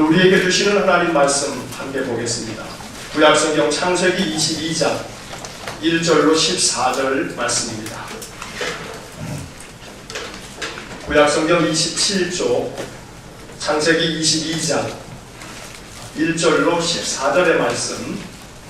오늘 우리에게 주시는 하나님 말씀 함께 보겠습니다. 구약성경 창세기 22장 1절로 14절 말씀입니다. 구약성경 27조 창세기 22장 1절로 14절의 말씀,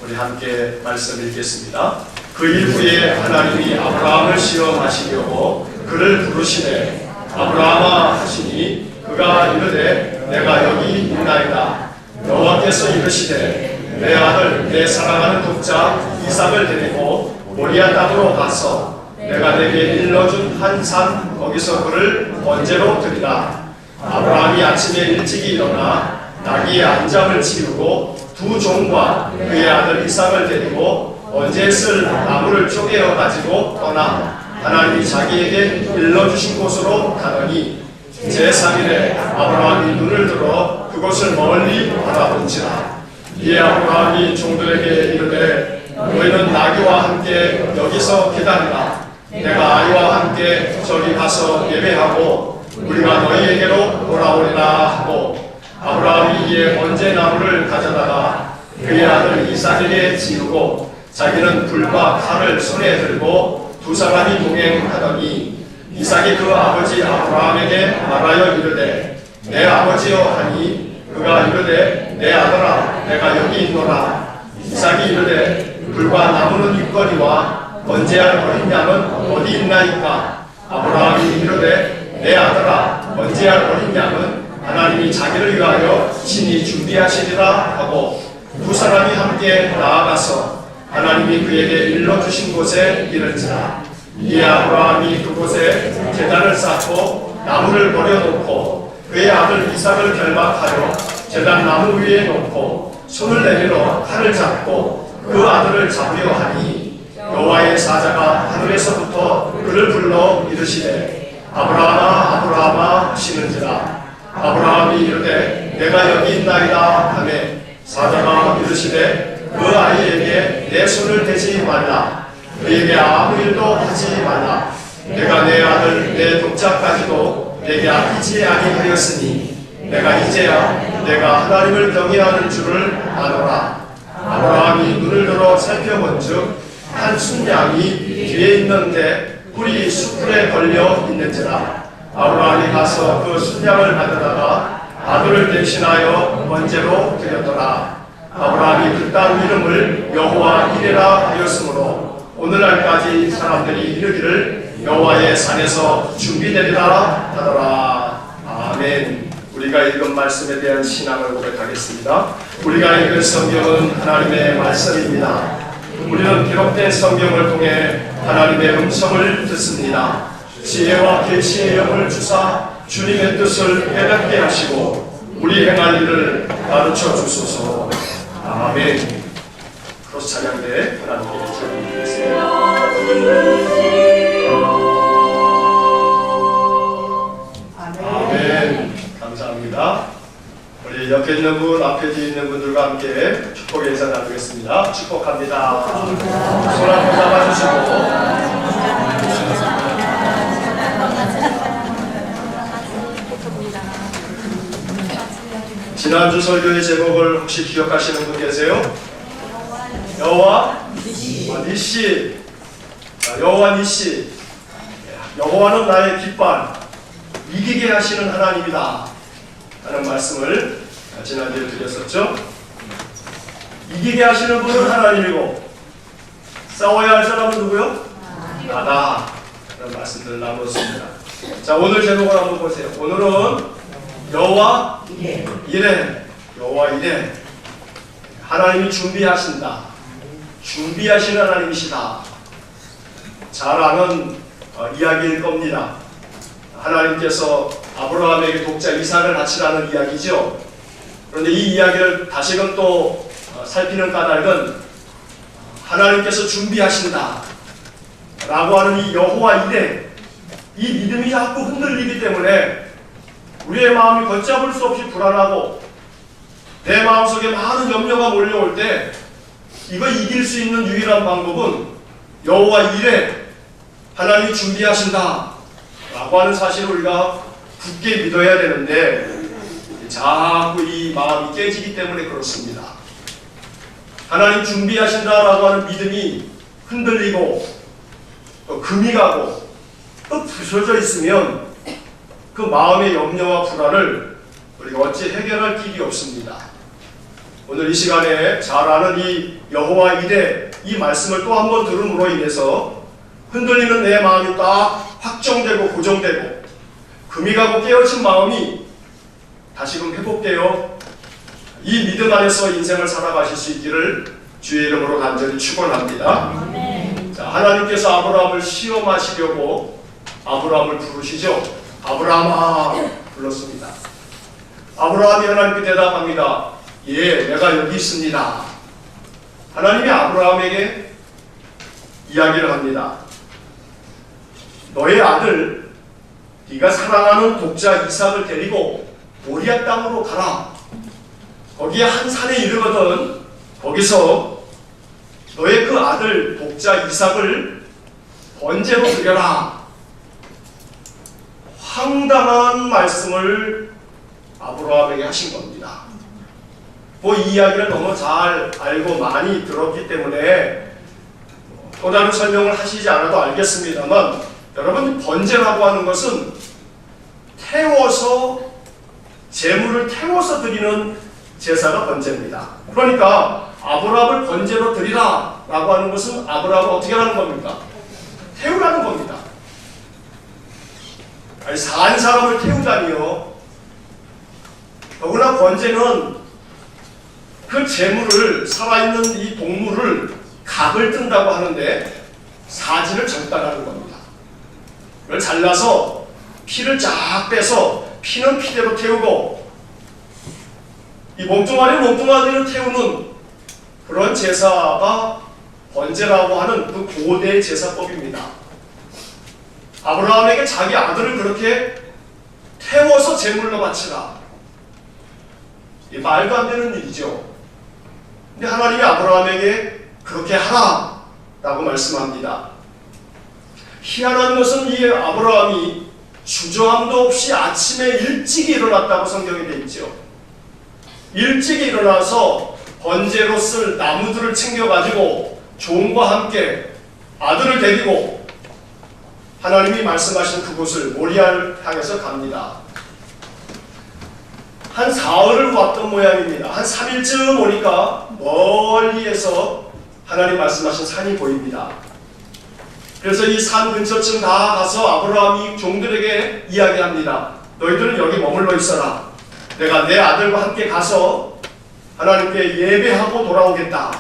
우리 함께 말씀 읽겠습니다. 그 일 후에 하나님이 아브라함을 시험하시려고 그를 부르시되 아브라함아 하시니 그가 이르되 내가 여기 있나이다. 여호와께서 이르시되 내 아들 내 사랑하는 독자 이삭을 데리고 모리아 땅으로 가서 내가 내게 일러준 한 산 거기서 그를 번제로 드리라. 아브라함이 아침에 일찍이 일어나 나귀의 안장을 치우고 두 종과 그의 아들 이삭을 데리고 번제에 쓸 나무를 쪼개어 가지고 떠나 하나님이 자기에게 일러주신 곳으로 가더니 제3일에 아브라함이 눈을 들어 그곳을 멀리 바라본지라. 이에 아브라함이 종들에게 이르되 너희는 나귀와 함께 여기서 기다리라. 내가 아이와 함께 저기 가서 예배하고 우리가 너희에게로 돌아오리라 하고 아브라함이 이에 번제 나무를 가져다가 그의 아들 이삭에게 지우고 자기는 불과 칼을 손에 들고 두 사람이 동행하더니 이삭이 그 아버지 아브라함에게 말하여 이르되 내 아버지여 하니 그가 이르되 내 아들아 내가 여기 있노라. 이삭이 이르되 불과 나무는 있거니와 번제할 어린 양은 어디 있나이까. 아브라함이 이르되 내 아들아 번제할 어린 양은 하나님이 자기를 위하여 친히 준비하시리라 하고 두 사람이 함께 나아가서 하나님이 그에게 일러주신 곳에 이른지라. 이에 아브라함이 그곳에 제단을 쌓고 나무를 버려놓고 그의 아들 이삭을 결박하여 제단 나무 위에 놓고 손을 내밀어 칼을 잡고 그 아들을 잡으려 하니 여호와의 사자가 하늘에서부터 그를 불러 이르시되 아브라함아 아브라함아 하시는지라. 아브라함이 이르되 내가 여기 있나이다 하매 사자가 이르시되 그 아이에게 내 손을 대지 말라. 그에게 아무 일도 하지 말라. 내가 내 아들 내 독자까지도 내게 아끼지 아니하였으니 내가 이제야 내가 하나님을 경외하는 줄을 아노라. 아브라함이 눈을 들어 살펴본즉 한 순양이 뒤에 있는데 뿔이 숯불에 걸려 있는지라. 아브라함이 가서 그 순양을 가져다가 아들을 대신하여 번제로 드렸더라. 아브라함이 그 땅 이름을 여호와 이레라 하였으므로 오늘날까지 사람들이 이르기를 여호와의 산에서 준비되리라 하더라. 아멘. 우리가 읽은 말씀에 대한 신앙을 고백하겠습니다. 우리가 읽은 성경은 하나님의 말씀입니다. 우리는 기록된 성경을 통해 하나님의 음성을 듣습니다. 지혜와 계시의 영을 주사 주님의 뜻을 깨닫게 하시고 우리 행할 일을 가르쳐 주소서. 아멘. 크로스 찬양대 하나님께 드리겠습니다. 아멘. 감사합니다. 우리 옆에 있는 분, 앞에 있는 분들과 함께 축복 인사 나누겠습니다. 축복합니다. 손 한번 잡아주시고. 지난주 설교의 제목을 혹시 기억하시는 분 계세요? 여호와 니시. 여호와 니시. 여호와는 나의 깃발, 이기게 하시는 하나님이다 하는 말씀을 지난주에 드렸었죠. 이기게 하시는 분은 하나님이고 싸워야 할 사람은 누구요? 나다 라는 말씀들을 나눴습니다. 자, 오늘 제목을 한번 보세요. 오늘은 여호와 이레. 여호와 이레. 하나님이 준비하신다. 준비하시는 하나님이시다. 잘 아는 이야기일 겁니다. 하나님께서 아브라함에게 독자 이삭을 바치라는 이야기죠. 그런데 이 이야기를 다시금 또 살피는 까닭은 하나님께서 준비하신다 라고 하는 이 여호와 이레, 이 믿음이 자꾸 흔들리기 때문에 우리의 마음이 걷잡을 수 없이 불안하고 내 마음속에 많은 염려가 몰려올 때 이거 이길 수 있는 유일한 방법은 여호와 이레, 하나님이 준비하신다 라고 하는 사실을 우리가 굳게 믿어야 되는데 자꾸 이 마음이 깨지기 때문에 그렇습니다. 하나님 준비하신다라고 하는 믿음이 흔들리고 또 금이 가고 또 부서져 있으면 그 마음의 염려와 불안을 우리가 어찌 해결할 길이 없습니다. 오늘 이 시간에 잘 아는 이 여호와 이레 이 말씀을 또 한 번 들음으로 인해서 흔들리는 내 마음이 딱 확정되고 고정되고 금이 가고 깨어진 마음이 다시금 회복되어 이 믿음 안에서 인생을 살아가실 수 있기를 주의 이름으로 간절히 축원합니다. 자, 하나님께서 아브라함을 시험하시려고 아브라함을 부르시죠. 아브라함아 불렀습니다. 아브라함이 하나님께 대답합니다. 예, 내가 여기 있습니다. 하나님이 아브라함에게 이야기를 합니다. 너의 아들, 네가 사랑하는 독자 이삭을 데리고 모리아 땅으로 가라. 거기에 한 산에 이르거든 거기서 너의 그 아들 독자 이삭을 번제로 드려라. 황당한 말씀을 아브라함에게 하신 겁니다. 뭐 이 이야기를 너무 잘 알고 많이 들었기 때문에 또 다른 설명을 하시지 않아도 알겠습니다만, 여러분, 번제라고 하는 것은 태워서 제물을 태워서 드리는 제사가 번제입니다. 그러니까 아브라함을 번제로 드리라 라고 하는 것은 아브라함을 어떻게 하는 겁니까? 태우라는 겁니다. 아니, 산 사람을 태우다니요. 더구나 번제는 그 제물을, 살아있는 이 동물을 각을 뜬다고 하는데 사지를 절단하는 겁니다. 그걸 잘라서 피를 쫙 빼서 피는 피대로 태우고 이 몸뚱아리를 태우는 그런 제사가 번제라고 하는 그 고대 제사법입니다. 아브라함에게 자기 아들을 그렇게 태워서 제물로 바치라. 이 말도 안 되는 일이죠. 근데 하나님이 아브라함에게 그렇게 하라 라고 말씀합니다. 희한한 것은 이 아브라함이 주저함도 없이 아침에 일찍 일어났다고 성경에 되어 있죠. 일찍 일어나서 번제로 쓸 나무들을 챙겨가지고 종과 함께 아들을 데리고 하나님이 말씀하신 그곳을 모리아를 향해서 갑니다. 한 사흘을 왔던 모양입니다. 한 3일쯤 오니까 멀리에서 하나님 말씀하신 산이 보입니다. 그래서 이 산 근처쯤 다 가서 아브라함이 종들에게 이야기합니다. 너희들은 여기 머물러 있어라. 내가 내 아들과 함께 가서 하나님께 예배하고 돌아오겠다.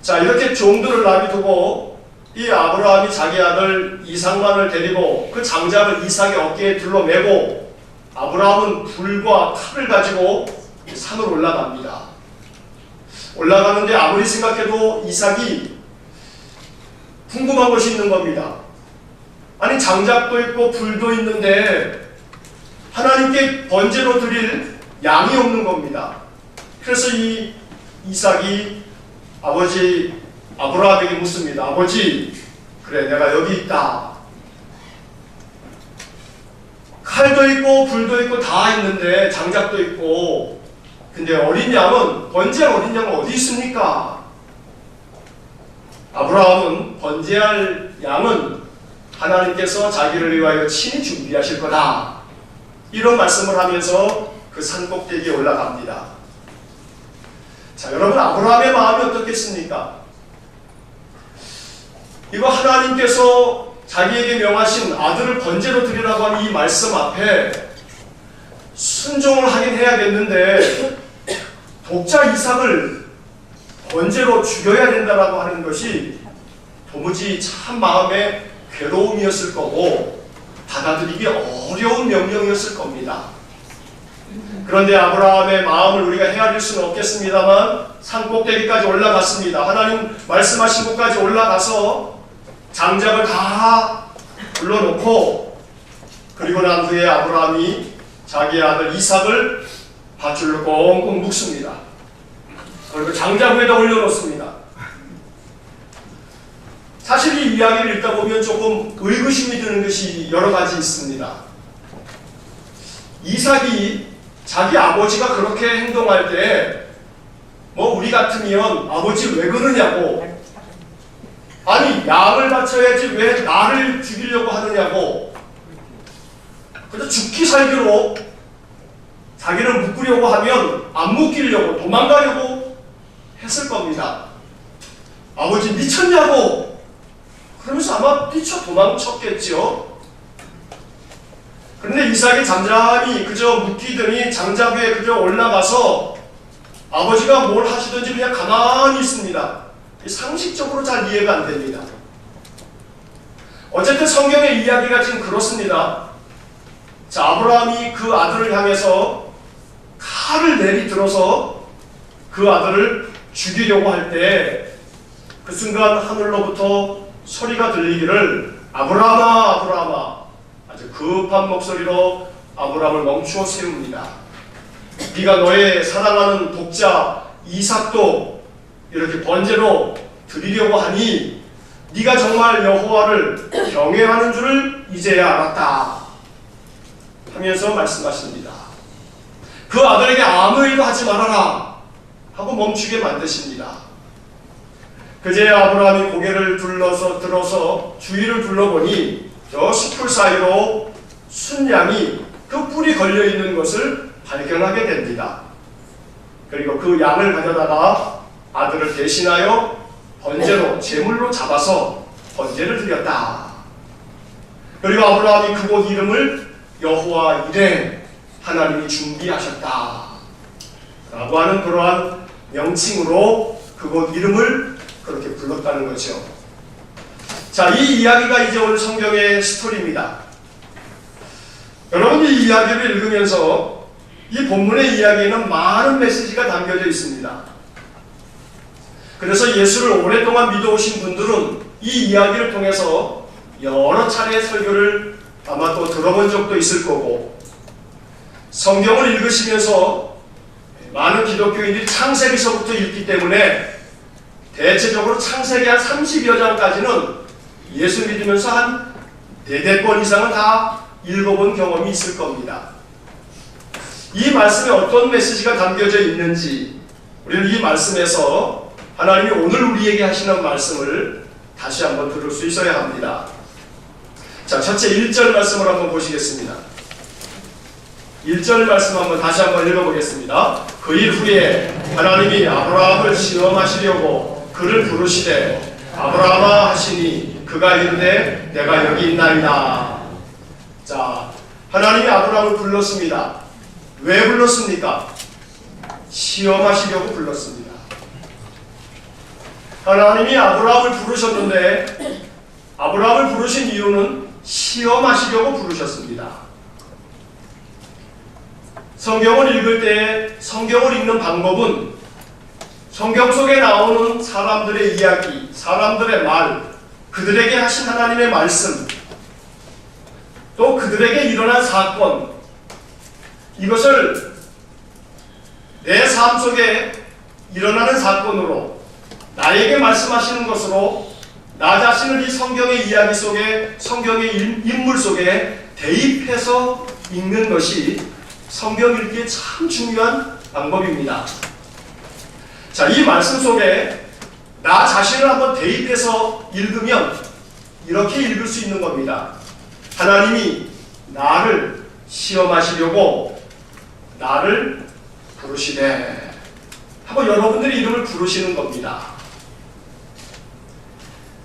자, 이렇게 종들을 놔두고 이 아브라함이 자기 아들 이삭만을 데리고 그 장작을 이삭의 어깨에 둘러매고 아브라함은 불과 칼을 가지고 산으로 올라갑니다. 올라가는데 아무리 생각해도 이삭이 궁금한 것이 있는 겁니다. 아니, 장작도 있고 불도 있는데 하나님께 번제로 드릴 양이 없는 겁니다. 그래서 이 이삭이 아버지 아브라함에게 묻습니다. 아버지, 그래, 내가 여기 있다. 칼도 있고 불도 있고 다 있는데 장작도 있고, 근데 어린 양은, 번제할 어린 양은 어디 있습니까? 아브라함은 번제할 양은 하나님께서 자기를 위하여 친히 준비하실 거다, 이런 말씀을 하면서 그 산 꼭대기에 올라갑니다. 자, 여러분, 아브라함의 마음이 어떻겠습니까? 이거 하나님께서 자기에게 명하신 아들을 번제로 드리라고 하는 이 말씀 앞에 순종을 하긴 해야겠는데 독자 이삭을 번제로 죽여야 된다라고 하는 것이 도무지 참 마음의 괴로움이었을 거고 받아들이기 어려운 명령이었을 겁니다. 그런데 아브라함의 마음을 우리가 헤아릴 수는 없겠습니다만 산 꼭대기까지 올라갔습니다. 하나님 말씀하신 곳까지 올라가서 장작을 다 불러놓고, 그리고 난 후에 아브라함이 자기 아들 이삭을 밧줄로 꽁꽁 묶습니다. 그리고 장작 위에다 올려놓습니다. 사실 이 이야기를 읽다 보면 조금 의구심이 드는 것이 여러 가지 있습니다. 이삭이 자기 아버지가 그렇게 행동할 때 뭐 우리 같으면 아버지 왜 그러냐고, 아니 양을 바쳐야지 왜 나를 죽이려고 하느냐고, 그래서 죽기 살기로 자기를 묶으려고 하면 안 묶이려고 도망가려고 했을 겁니다. 아버지 미쳤냐고 그러면서 아마 뛰쳐 도망쳤겠죠. 그런데 이삭이 잠잠히 그저 묶이더니 장자부에 그저 올라가서 아버지가 뭘 하시든지 그냥 가만히 있습니다. 상식적으로 잘 이해가 안 됩니다. 어쨌든 성경의 이야기가 지금 그렇습니다. 자, 아브라함이 그 아들을 향해서 칼을 내리들어서 그 아들을 죽이려고 할 때 그 순간 하늘로부터 소리가 들리기를 아브라함아 아브라함아, 아주 급한 목소리로 아브라함을 멈추어 세웁니다. 네가 너의 사랑하는 독자 이삭도 이렇게 번제로 드리려고 하니 네가 정말 여호와를 경외하는 줄을 이제야 알았다 하면서 말씀하십니다. 그 아들에게 아무 일도 하지 말아라 하고 멈추게 만드십니다. 그제야 아브라함이 고개를 들어서 주위를 둘러보니 저 숲풀 사이로 순양이 그 뿔이 걸려있는 것을 발견하게 됩니다. 그리고 그 양을 가져다가 아들을 대신하여 번제로 제물로 잡아서 번제를 드렸다. 그리고 아브라함이 그곳 이름을 여호와 이레, 하나님이 준비하셨다 라고 하는 그러한 명칭으로 그곳 이름을 그렇게 불렀다는 거죠. 자, 이 이야기가 이제 오늘 성경의 스토리입니다. 여러분, 이 이야기를 읽으면서 이 본문의 이야기에는 많은 메시지가 담겨져 있습니다. 그래서 예수를 오랫동안 믿어오신 분들은 이 이야기를 통해서 여러 차례의 설교를 아마 또 들어본 적도 있을 거고, 성경을 읽으시면서 많은 기독교인들이 창세기서부터 읽기 때문에 대체적으로 창세기 한 30여 장까지는 예수 믿으면서 한 4번 이상은 다 읽어본 경험이 있을 겁니다. 이 말씀에 어떤 메시지가 담겨져 있는지 우리는 이 말씀에서 하나님이 오늘 우리에게 하시는 말씀을 다시 한번 들을 수 있어야 합니다. 자, 첫째 1절 말씀을 한번 보시겠습니다. 1절 말씀 한번 다시 한번 읽어보겠습니다. 그 일 후에 하나님이 아브라함을 시험하시려고 그를 부르시되 아브라함아 하시니 그가 이르되 내가 여기 있나이다. 자, 하나님이 아브라함을 불렀습니다. 왜 불렀습니까? 시험하시려고 불렀습니다. 하나님이 아브라함을 부르셨는데 아브라함을 부르신 이유는 시험하시려고 부르셨습니다. 성경을 읽을 때 성경을 읽는 방법은 성경 속에 나오는 사람들의 이야기, 사람들의 말, 그들에게 하신 하나님의 말씀, 또 그들에게 일어난 사건, 이것을 내 삶 속에 일어나는 사건으로 나에게 말씀하시는 것으로 나 자신을 이 성경의 이야기 속에, 성경의 인물 속에 대입해서 읽는 것이 성경 읽기에 참 중요한 방법입니다. 자, 이 말씀 속에 나 자신을 한번 대입해서 읽으면 이렇게 읽을 수 있는 겁니다. 하나님이 나를 시험하시려고 나를 부르시네 하고 여러분들의 이름을 부르시는 겁니다.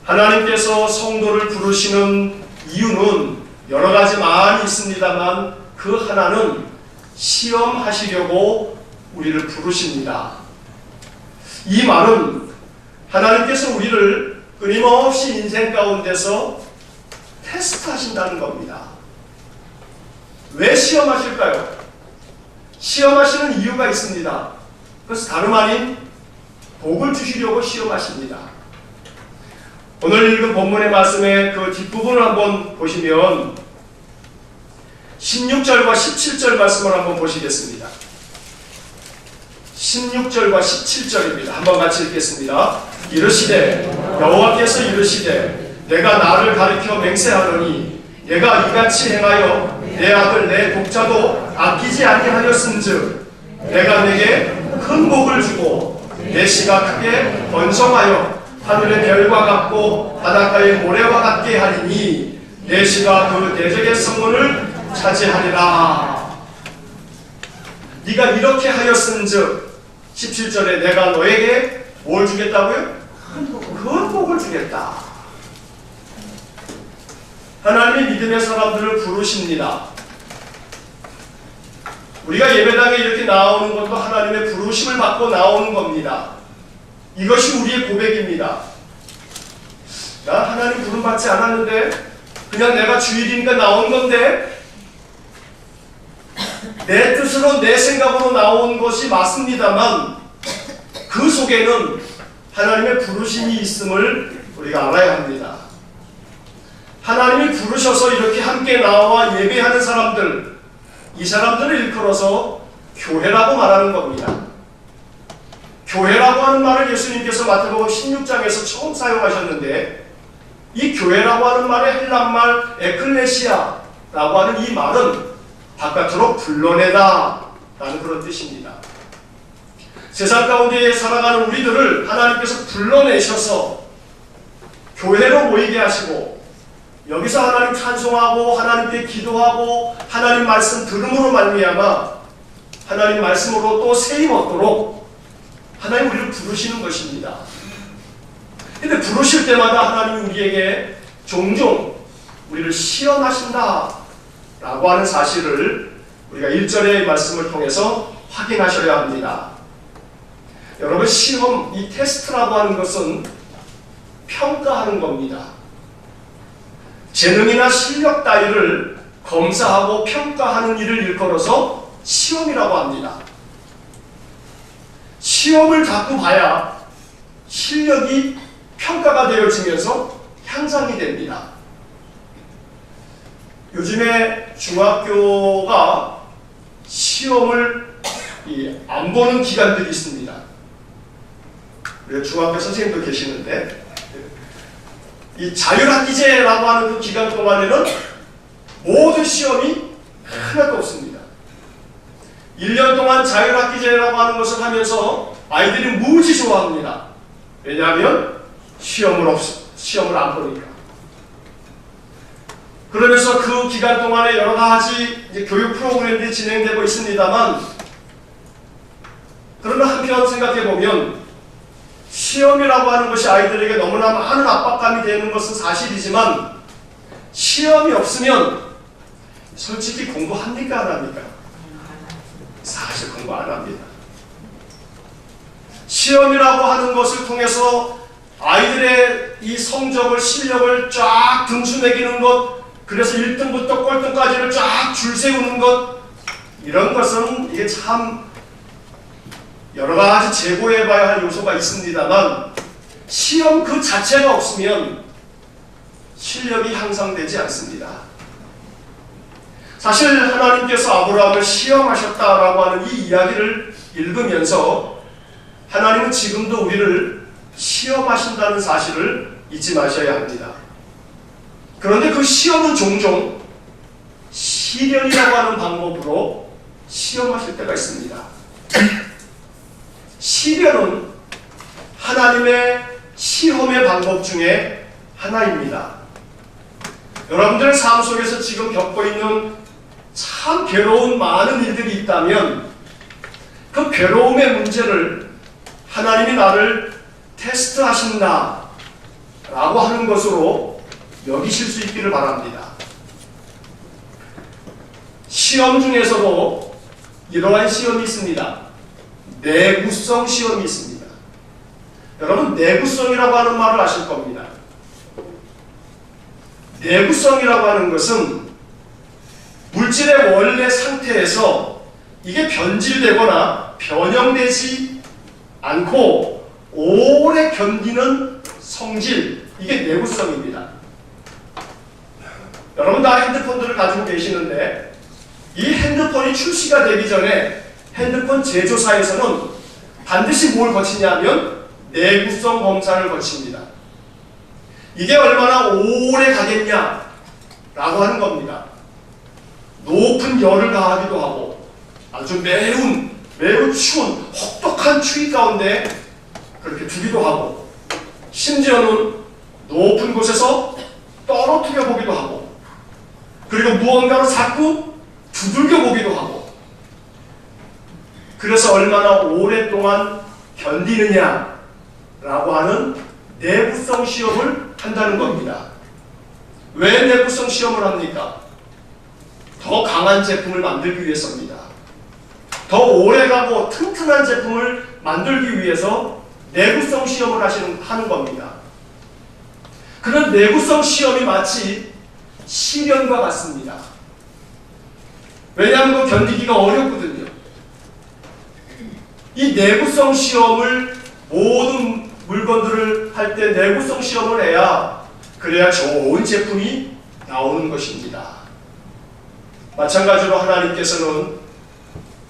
하나님께서 성도를 부르시는 이유는 여러 가지 많이 있습니다만 그 하나는 시험하시려고 우리를 부르십니다. 이 말은 하나님께서 우리를 끊임없이 인생 가운데서 테스트하신다는 겁니다. 왜 시험하실까요? 시험하시는 이유가 있습니다. 그래서 다름 아닌 복을 주시려고 시험하십니다. 오늘 읽은 본문의 말씀의 그 뒷부분을 한번 보시면 16절과 17절 말씀을 한번 보시겠습니다. 16절과 17절입니다. 한번 같이 읽겠습니다. 이르시되 여호와께서 이르시되 내가 나를 가리켜 맹세하노니 내가 이같이 행하여 내 아들 내 독자도 아끼지 아니하였은즉 내가 내게 큰 복을 주고 내 씨가 크게 번성하여 하늘의 별과 같고 바닷가의 모래와 같게 하리니 내 씨가 그 대적의 성문을 차지하리라. 네가 이렇게 하였은즉 17절에 내가 너에게 뭘 주겠다고요? 큰 복을 주겠다. 하나님이 믿음의 사람들을 부르십니다. 우리가 예배당에 이렇게 나오는 것도 하나님의 부르심을 받고 나오는 겁니다. 이것이 우리의 고백입니다. 나 하나님 부름 받지 않았는데 그냥 내가 주일이니까 나온 건데 내 뜻으로 내 생각으로 나온 것이 맞습니다만 그 속에는 하나님의 부르심이 있음을 우리가 알아야 합니다. 하나님이 부르셔서 이렇게 함께 나와 예배하는 사람들, 이 사람들을 일컬어서 교회라고 말하는 겁니다. 교회라고 하는 말을 예수님께서 마태복음 16장에서 처음 사용하셨는데 이 교회라고 하는 말의 헬란말 에클레시아라고 하는 이 말은 바깥으로 불러내다 라는 그런 뜻입니다. 세상 가운데 살아가는 우리들을 하나님께서 불러내셔서 교회로 모이게 하시고 여기서 하나님 찬송하고 하나님께 기도하고 하나님 말씀 들음으로 말미암아 하나님 말씀으로 또 세임 얻도록 하나님 우리를 부르시는 것입니다. 근데 부르실 때마다 하나님이 우리에게 종종 우리를 시험하신다 라고 하는 사실을 우리가 1절의 말씀을 통해서 확인하셔야 합니다. 여러분, 시험, 이 테스트라고 하는 것은 평가하는 겁니다. 재능이나 실력 따위를 검사하고 평가하는 일을 일컬어서 시험이라고 합니다. 시험을 자꾸 봐야 실력이 평가가 되어지면서 향상이 됩니다. 요즘에 중학교가 시험을 안 보는 기간들이 있습니다. 중학교 선생님도 계시는데 이 자율학기제라고 하는 그 기간 동안에는 모든 시험이 하나도 없습니다. 1년 동안 자율학기제라고 하는 것을 하면서 아이들이 무지 좋아합니다. 왜냐하면 시험을 안 보니까. 그러면서 그 기간 동안에 여러 가지 이제 교육 프로그램들이 진행되고 있습니다만, 그러나 한편 생각해 보면 시험이라고 하는 것이 아이들에게 너무나 많은 압박감이 되는 것은 사실이지만 시험이 없으면 솔직히 공부합니까? 안 합니까? 사실 공부 안 합니다. 시험이라고 하는 것을 통해서 아이들의 이 성적을, 실력을 쫙 등수 매기는 것, 그래서 1등부터 꼴등까지를 쫙 줄 세우는 것, 이런 것은 이게 참 여러 가지 재고해봐야 할 요소가 있습니다만 시험 그 자체가 없으면 실력이 향상되지 않습니다. 사실 하나님께서 아브라함을 시험하셨다라고 하는 이 이야기를 읽으면서 하나님은 지금도 우리를 시험하신다는 사실을 잊지 마셔야 합니다. 그런데 그 시험은 종종 시련이라고 하는 방법으로 시험하실 때가 있습니다. 시련은 하나님의 시험의 방법 중에 하나입니다. 여러분들의 삶 속에서 지금 겪고 있는 참 괴로운 많은 일들이 있다면 그 괴로움의 문제를 하나님이 나를 테스트하신다 라고 하는 것으로 여기실 수 있기를 바랍니다. 시험 중에서도 이러한 시험이 있습니다. 내구성 시험이 있습니다. 여러분, 내구성이라고 하는 말을 아실 겁니다. 내구성이라고 하는 것은 물질의 원래 상태에서 이게 변질되거나 변형되지 않고 오래 견디는 성질, 이게 내구성입니다. 여러분 다 핸드폰들을 가지고 계시는데 이 핸드폰이 출시가 되기 전에 핸드폰 제조사에서는 반드시 뭘 거치냐면 내구성 검사를 거칩니다. 이게 얼마나 오래 가겠냐 라고 하는 겁니다. 높은 열을 가하기도 하고 아주 매우 추운 혹독한 추위 가운데 그렇게 두기도 하고 심지어는 높은 곳에서 떨어뜨려 보기도 하고 그리고 무언가로 자꾸 두들겨 보기도 하고 그래서 얼마나 오랫동안 견디느냐라고 하는 내구성 시험을 한다는 겁니다. 왜 내구성 시험을 합니까? 더 강한 제품을 만들기 위해서입니다. 더 오래가고 튼튼한 제품을 만들기 위해서 내구성 시험을 하는 겁니다. 그런 내구성 시험이 마치 시련과 같습니다. 왜냐하면 견디기가 어렵거든요. 이 내구성 시험을 모든 물건들을 할 때 내구성 시험을 그래야 좋은 제품이 나오는 것입니다. 마찬가지로 하나님께서는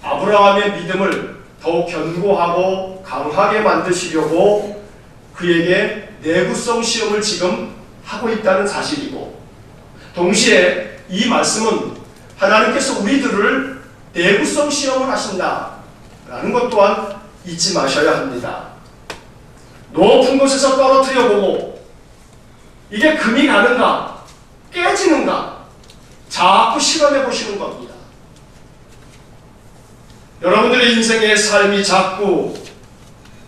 아브라함의 믿음을 더욱 견고하고 강하게 만드시려고 그에게 내구성 시험을 지금 하고 있다는 사실이고 동시에 이 말씀은 하나님께서 우리들을 내구성 시험을 하신다라는 것 또한 잊지 마셔야 합니다. 높은 곳에서 떨어뜨려 보고 이게 금이 가는가 깨지는가 자꾸 실험해 보시는 겁니다. 여러분들의 인생의 삶이 자꾸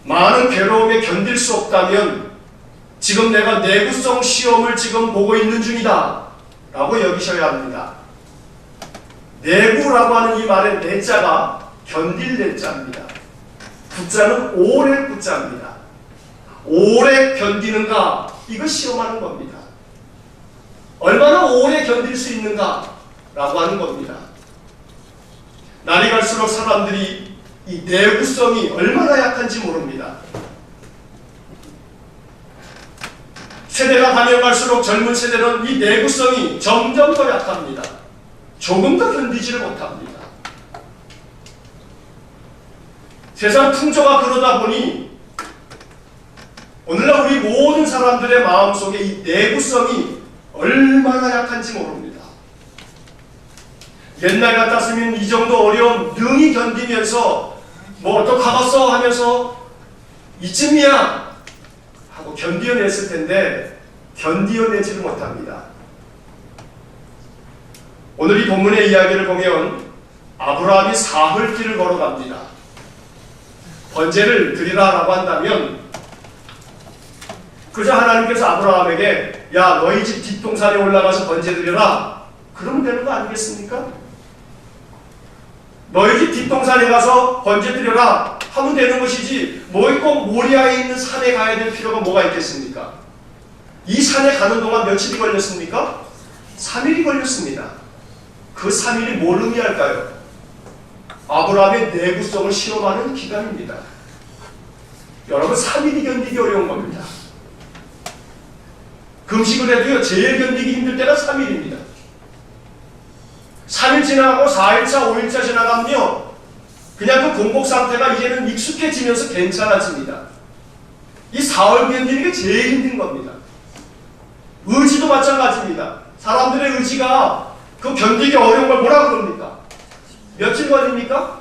많은 괴로움에 견딜 수 없다면 지금 내가 내구성 시험을 지금 보고 있는 중이다 라고 여기셔야 합니다. 내구라고 하는 이 말의 내자가 견딜 내자입니다. 구자는 오래 구자입니다. 오래 견디는가 이거 시험하는 겁니다. 얼마나 오래 견딜 수 있는가 라고 하는 겁니다. 날이 갈수록 사람들이 이 내구성이 얼마나 약한지 모릅니다. 세대가 가면 갈수록 젊은 세대는 이 내구성이 점점 더 약합니다. 조금 더 견디지를 못합니다. 세상 풍조가 그러다 보니 오늘날 우리 모든 사람들의 마음속에 이 내구성이 얼마나 약한지 모릅니다. 옛날 같았으면 이 정도 어려움 능히 견디면서 뭐 어떡하겠어 하면서 이쯤이야 하고 견디어냈을 텐데 견디어내지를 못합니다. 오늘 이 본문의 이야기를 보면 아브라함이 사흘길을 걸어갑니다. 번제를 드리라라고 한다면 그저 하나님께서 아브라함에게 야 너희 집 뒷동산에 올라가서 번제 드려라 그러면 되는 거 아니겠습니까? 너희 집 뒷동산에 가서 번제 드려라 하면 되는 것이지 뭐 꼭 모리아에 있는 산에 가야 될 필요가 뭐가 있겠습니까? 이 산에 가는 동안 며칠이 걸렸습니까? 3일이 걸렸습니다. 그 3일이 뭘 의미할까요? 아브라함의 내구성을 시험하는 기간입니다. 여러분 3일이 견디기 어려운 겁니다. 금식을 해도요 제일 견디기 힘들 때가 3일입니다. 3일 지나가고 4일차, 5일차 지나가면요 그냥 그 공복 상태가 이제는 익숙해지면서 괜찮아집니다. 이 4월 견디는 게 제일 힘든 겁니다. 의지도 마찬가지입니다. 사람들의 의지가 그 견디기 어려운 걸 뭐라 그럽니까? 며칠 걸립니까?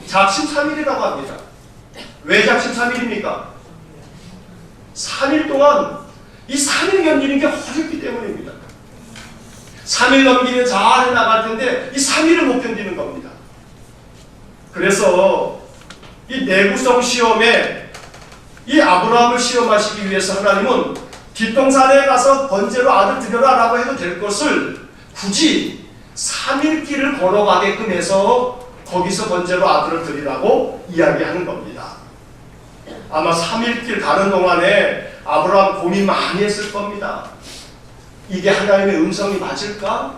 작심 3일이라고 합니다. 왜 작심 3일입니까? 3일 동안 이 3일 견디는 게 어렵기 때문입니다. 3일 넘기면 잘 해나갈 텐데 이 3일을 못 견디는 겁니다. 그래서 이 내구성 시험에 이 아브라함을 시험하시기 위해서 하나님은 뒷동산에 가서 번제로 아들 드려라 라고 해도 될 것을 굳이 3일 길을 걸어가게끔 해서 거기서 번제로 아들을 드리라고 이야기하는 겁니다. 아마 3일 길 가는 동안에 아브라함 고민 많이 했을 겁니다. 이게 하나님의 음성이 맞을까?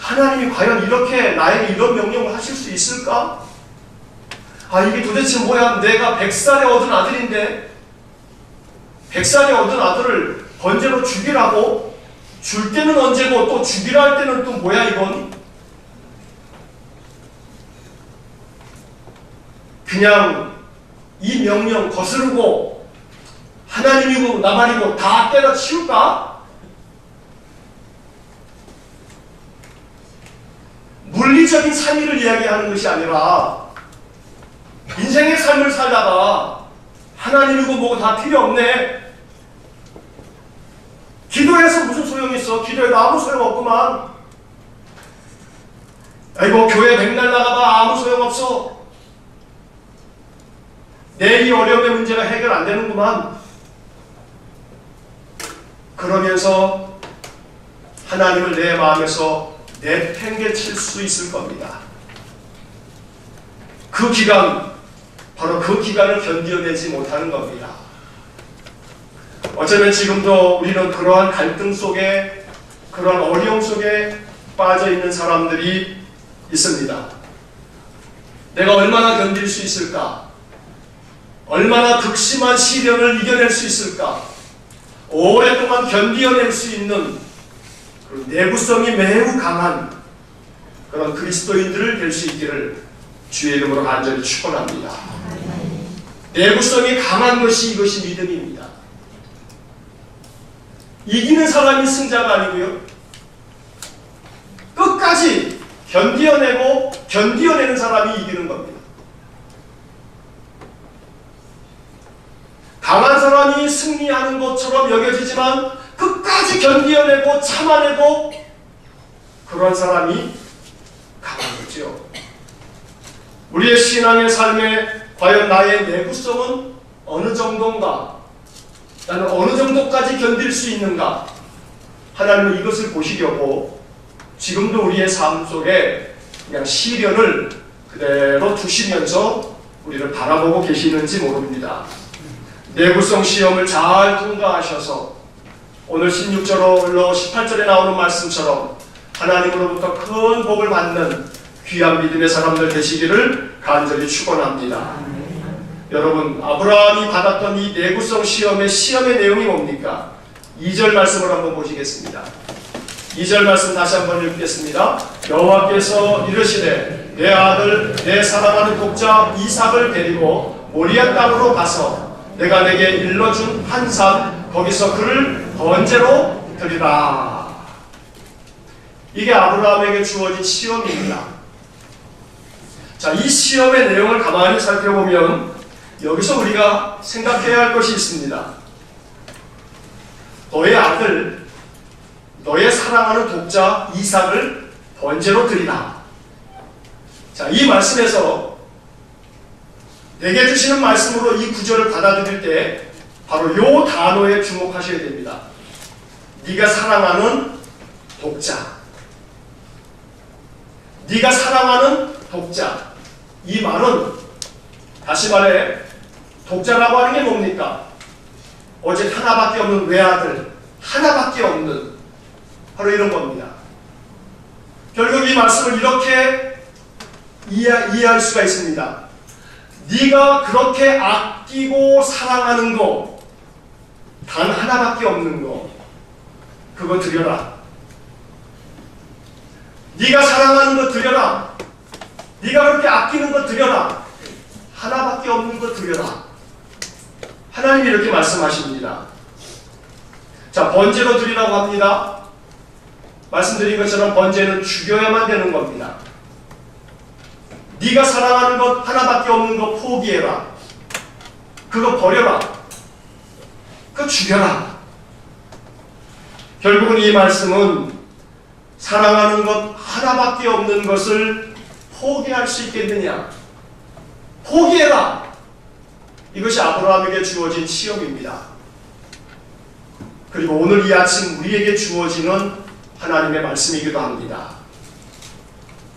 하나님이 과연 이렇게 나에게 이런 명령을 하실 수 있을까? 아 이게 도대체 뭐야? 내가 100살에 얻은 아들인데 100살에 얻은 아들을 번제로 죽이라고? 줄 때는 언제고 또 죽이라 할 때는 또 뭐야 이건? 그냥 이 명령 거스르고 하나님이고 나발이고 다 때려치울까? 물리적인 삶을 이야기하는 것이 아니라 인생의 삶을 살다가 하나님이고 뭐고 다 필요 없네. 기도해서 무슨 소용이 있어? 기도해도 아무 소용없구만. 아이고 교회 백날 나가봐 아무 소용없어. 내 이 어려움의 문제가 해결 안 되는구만. 그러면서 하나님을 내 마음에서 내팽개칠 수 있을 겁니다. 그 기간, 바로 그 기간을 견뎌내지 못하는 겁니다. 어쩌면 지금도 우리는 그러한 갈등 속에, 그러한 어려움 속에 빠져 있는 사람들이 있습니다. 내가 얼마나 견딜 수 있을까? 얼마나 극심한 시련을 이겨낼 수 있을까? 오랫동안 견디어낼 수 있는 내구성이 매우 강한 그런 그리스도인들을 될 수 있기를 주의 이름으로 간절히 축원합니다. 내구성이 강한 것이 이것이 믿음입니다. 이기는 사람이 승자가 아니고요. 끝까지 견디어내고 견디어내는 사람이 이기는 겁니다. 강한 사람이 승리하는 것처럼 여겨지지만 끝까지 견디어내고 참아내고 그런 사람이 강한 거죠. 우리의 신앙의 삶에 과연 나의 내구성은 어느 정도인가? 나는 어느 정도까지 견딜 수 있는가? 하나님은 이것을 보시려고 지금도 우리의 삶 속에 그냥 시련을 그대로 두시면서 우리를 바라보고 계시는지 모릅니다. 내구성 시험을 잘 통과하셔서 오늘 16절로 18절에 나오는 말씀처럼 하나님으로부터 큰 복을 받는 귀한 믿음의 사람들 되시기를 간절히 축원합니다. 여러분, 아브라함이 받았던 이 내구성 시험의 내용이 뭡니까? 2절 말씀을 한번 보시겠습니다. 2절 말씀 다시 한번 읽겠습니다. 여호와께서 이르시되 내 아들 내 사랑하는 독자 이삭을 데리고 모리아 땅으로 가서 내가 내게 일러준 한 산 거기서 그를 번제로 드리라. 이게 아브라함에게 주어진 시험입니다. 자, 이 시험의 내용을 가만히 살펴보면 여기서 우리가 생각해야 할 것이 있습니다. 너의 아들, 너의 사랑하는 독자 이삭을 번제로 드리라. 자, 이 말씀에서 내게 주시는 말씀으로 이 구절을 받아들일 때 바로 요 단어에 주목하셔야 됩니다. 네가 사랑하는 독자. 네가 사랑하는 독자. 이 말은 다시 말해 독자라고 하는 게 뭡니까? 오직 하나밖에 없는 외아들, 하나밖에 없는 바로 이런 겁니다. 결국 이 말씀을 이렇게 이해할 수가 있습니다. 네가 그렇게 아끼고 사랑하는 거, 단 하나밖에 없는 거, 그거 드려라. 네가 사랑하는 거 드려라. 네가 그렇게 아끼는 거 드려라. 하나밖에 없는 거 드려라. 하나님이 이렇게 말씀하십니다. 자, 번제로 드리라고 합니다. 말씀드린 것처럼 번제는 죽여야만 되는 겁니다. 네가 사랑하는 것 하나밖에 없는 거 포기해라. 그거 버려라. 그거 죽여라. 결국은 이 말씀은 사랑하는 것 하나밖에 없는 것을 포기할 수 있겠느냐? 포기해라. 이것이 아브라함에게 주어진 시험입니다. 그리고 오늘 이 아침 우리에게 주어지는 하나님의 말씀이기도 합니다.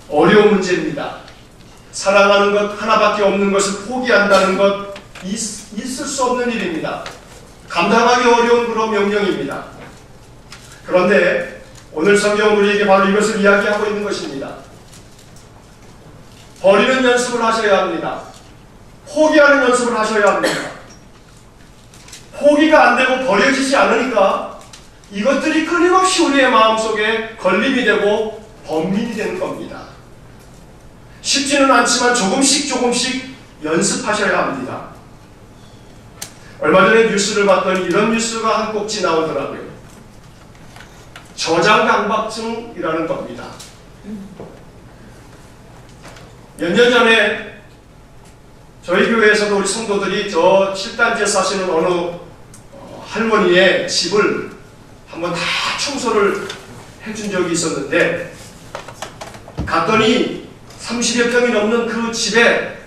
어려운 문제입니다. 사랑하는 것 하나밖에 없는 것을 포기한다는 것 있을 수 없는 일입니다. 감당하기 어려운 그런 명령입니다. 그런데 오늘 성경은 우리에게 바로 이것을 이야기하고 있는 것입니다. 버리는 연습을 하셔야 합니다. 포기하는 연습을 하셔야 합니다. 포기가 안 되고 버려지지 않으니까 이것들이 끊임없이 우리의 마음속에 걸림이 되고 범민이 되는 겁니다. 쉽지는 않지만 조금씩 연습하셔야 합니다. 얼마 전에 뉴스를 봤더니 이런 뉴스가 한 꼭지 나오더라고요. 저장강박증이라는 겁니다. 몇 년 전에 저희 교회에서도 우리 성도들이 저 7단지에 사시는 어느 할머니의 집을 한번 다 청소를 해준 적이 있었는데, 갔더니 30여 평이 넘는 그 집에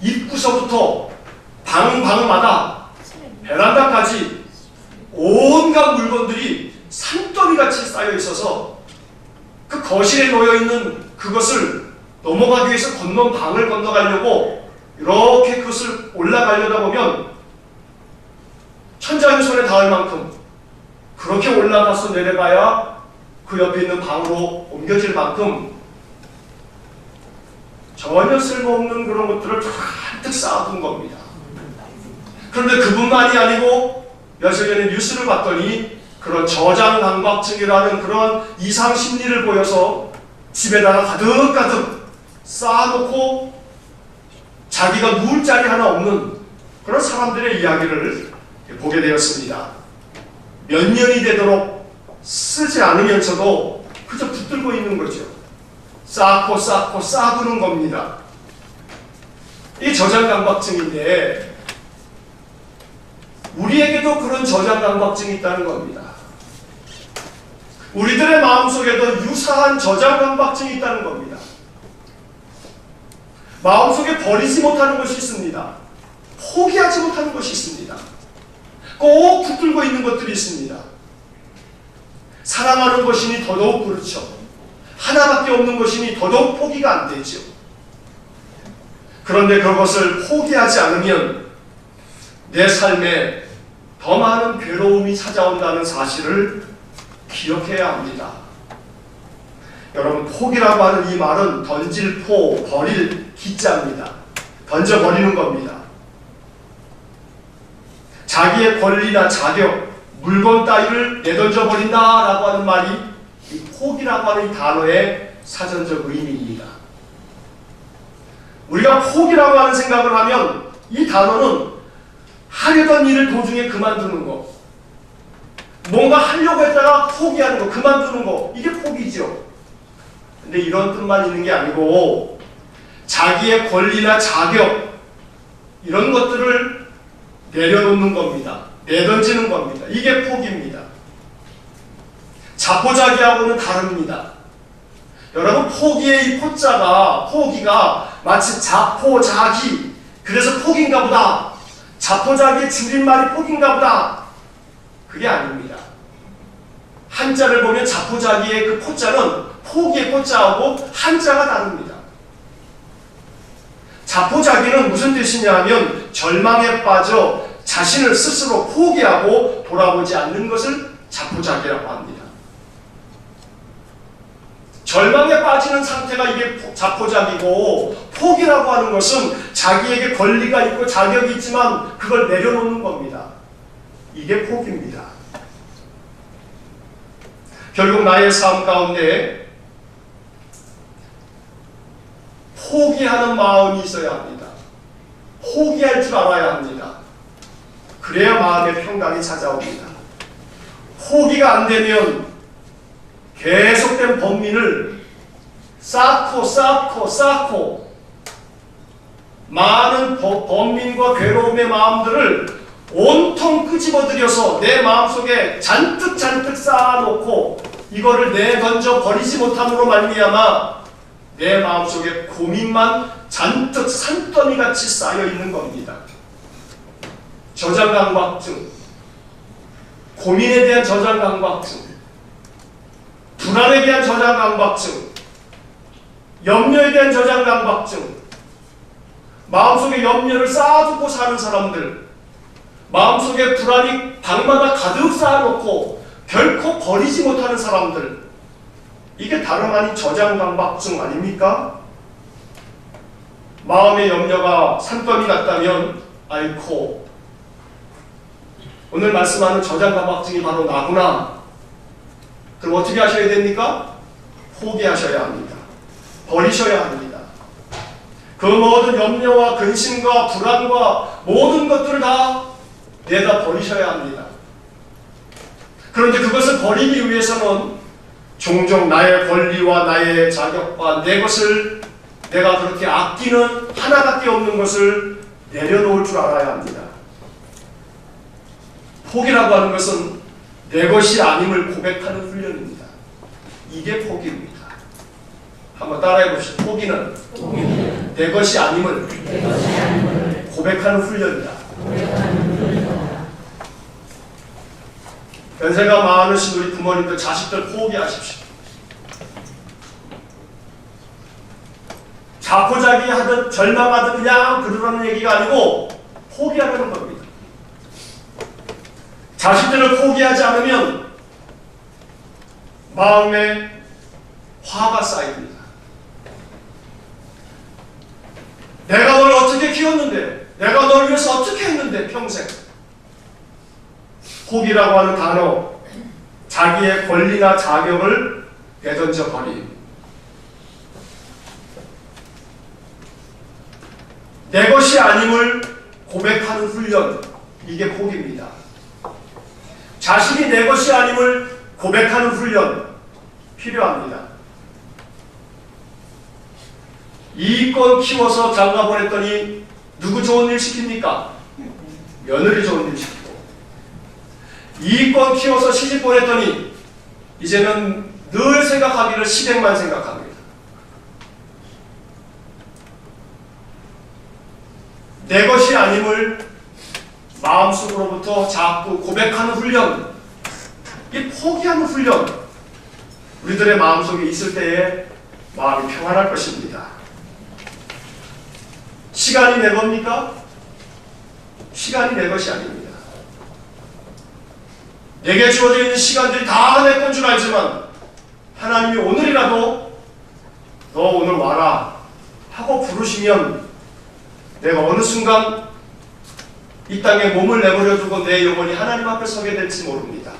입구서부터 방마다 베란다까지 온갖 물건들이 산더미같이 쌓여 있어서 그 거실에 놓여 있는 그것을 넘어가기 위해서 건넌 방을 건너가려고 이렇게 그것을 올라가려다 보면 천장이 손에 닿을 만큼 그렇게 올라가서 내려가야 그 옆에 있는 방으로 옮겨질 만큼 전혀 쓸모없는 그런 것들을 잔뜩 쌓아둔 겁니다. 그런데 그뿐만이 아니고 며칠 전에 뉴스를 봤더니 그런 저장강박증이라는 그런 이상 심리를 보여서 집에다가 가득가득 쌓아놓고 자기가 누울 자리 하나 없는 그런 사람들의 이야기를 보게 되었습니다. 몇 년이 되도록 쓰지 않으면서도 그저 붙들고 있는 거죠. 쌓고 쌓아두는 겁니다. 이 저장강박증인데 우리에게도 그런 저장강박증이 있다는 겁니다. 우리들의 마음속에도 유사한 저장강박증이 있다는 겁니다. 마음속에 버리지 못하는 것이 있습니다. 포기하지 못하는 것이 있습니다. 꼭 붙들고 있는 것들이 있습니다. 사랑하는 것이니 더더욱 그렇죠. 하나밖에 없는 것이니 더더욱 포기가 안 되죠. 그런데 그것을 포기하지 않으면 내 삶에 더 많은 괴로움이 찾아온다는 사실을 기억해야 합니다. 여러분, 포기라고 하는 이 말은 던질 포, 버릴 기자입니다. 던져버리는 겁니다. 자기의 권리나 자격, 물건 따위를 내던져버린다라고 하는 말이 이 포기라고 하는 이 단어의 사전적 의미입니다. 우리가 포기라고 하는 생각을 하면 이 단어는 하려던 일을 도중에 그만두는 거, 뭔가 하려고 했다가 포기하는 거, 그만두는 거, 이게 포기죠. 근데 이런 뜻만 있는 게 아니고 자기의 권리나 자격 이런 것들을 내려놓는 겁니다. 내던지는 겁니다. 이게 포기입니다. 자포자기하고는 다릅니다. 여러분, 포기의 이 포기가 마치 자포자기, 그래서 포기인가 보다, 자포자기의 줄임말이 포기인가 보다, 그게 아닙니다. 한자를 보면 자포자기의 그 포자는 포기의 포자하고 한자가 다릅니다. 자포자기는 무슨 뜻이냐 하면 절망에 빠져 자신을 스스로 포기하고 돌아보지 않는 것을 자포자기라고 합니다. 절망에 빠지는 상태가 이게 자포자기고, 포기라고 하는 것은 자기에게 권리가 있고 자격이 있지만 그걸 내려놓는 겁니다. 이게 포기입니다. 결국 나의 삶 가운데 포기하는 마음이 있어야 합니다. 포기할 줄 알아야 합니다. 그래야 마음의 평강이 찾아옵니다. 포기가 안 되면 계속된 범민을 쌓고 많은 범민과 괴로움의 마음들을 온통 끄집어들여서 내 마음속에 잔뜩 쌓아놓고 이거를 내던져 버리지 못함으로 말미암아 내 마음속에 고민만 잔뜩 산더미같이 쌓여있는 겁니다. 저장강박증, 고민에 대한 저장강박증, 불안에 대한 저장강박증, 염려에 대한 저장강박증, 마음속에 염려를 쌓아두고 사는 사람들, 마음속에 불안이 방마다 가득 쌓아놓고 결코 버리지 못하는 사람들, 이게 다름 아닌 저장강박증 아닙니까? 마음의 염려가 산더미 같다면 아이코, 오늘 말씀하는 저장강박증이 바로 나구나. 그럼 어떻게 하셔야 됩니까? 포기하셔야 합니다. 버리셔야 합니다. 그 모든 염려와 근심과 불안과 모든 것들을 다 내다 버리셔야 합니다. 그런데 그것을 버리기 위해서는 종종 나의 권리와 나의 자격과 내 것을 내가 그렇게 아끼는 하나밖에 없는 것을 내려놓을 줄 알아야 합니다. 포기라고 하는 것은 내 것이 아님을 고백하는 훈련입니다. 이게 포기입니다. 한번 따라해 봅시다. 포기는 내 것이 아님을 고백하는 훈련이다. 연세가 많으신 우리 부모님들 자식들 포기하십시오. 자포자기 하듯 절망하듯 그냥 그러라는 얘기가 아니고 포기하라는 겁니다. 자식들을 포기하지 않으면 마음에 화가 쌓입니다. 내가 널 어떻게 키웠는데, 내가 널 위해서 어떻게 했는데 평생. 포기라고 하는 단어, 자기의 권리나 자격을 내던져 버림. 내 것이 아님을 고백하는 훈련, 이게 포기입니다. 자신이 내 것이 아님을 고백하는 훈련 필요합니다. 이익권 키워서 장가 보냈더니 누구 좋은 일 시킵니까? 며느리 좋은 일 시키고. 이익권 키워서 시집 보냈더니 이제는 늘 생각하기를 시댁만 생각합니다. 내 것이 아님을 마음속으로부터 자꾸 고백하는 훈련, 이 포기하는 훈련, 우리들의 마음속에 있을 때에 마음이 평안할 것입니다. 시간이 내 겁니까? 시간이 내 것이 아닙니다. 내게 주어져 있는 시간들이 다 내 건 줄 알지만 하나님이 오늘이라도 너 오늘 와라 하고 부르시면 내가 어느 순간 이 땅에 몸을 내버려 두고 내 영혼이 하나님 앞에 서게 될지 모릅니다.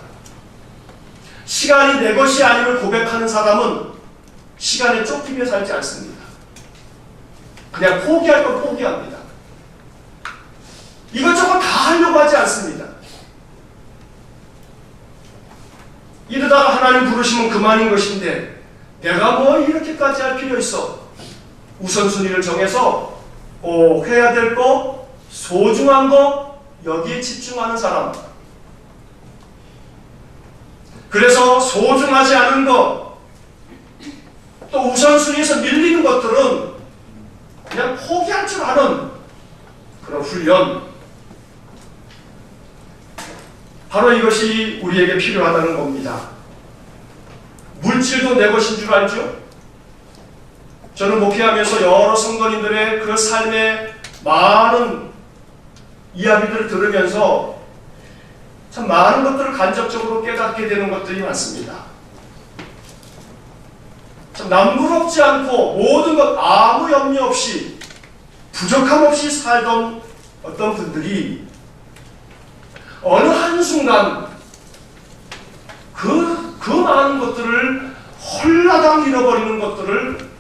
시간이 내 것이 아님을 고백하는 사람은 시간에 쫓기며 살지 않습니다. 그냥 포기할 건 포기합니다. 이것저것 다 하려고 하지 않습니다. 이러다가 하나님 부르시면 그만인 것인데 내가 뭐 이렇게까지 할 필요 있어. 우선순위를 정해서 해야 될 거, 소중한 거, 여기에 집중하는 사람. 그래서 소중하지 않은 거, 또 우선순위에서 밀리는 것들은 그냥 포기할 줄 아는 그런 훈련. 바로 이것이 우리에게 필요하다는 겁니다. 물질도 내 것인 줄 알죠? 저는 목회하면서 여러 성도님들의 그 삶의 많은 이야기들을 들으면서 참 많은 것들을 간접적으로 깨닫게 되는 것들이 많습니다. 참 남부럽지 않고 모든 것 아무 염려 없이 부족함 없이 살던 어떤 분들이 어느 한순간 그 많은 것들을 홀라당 잃어버리는 것들을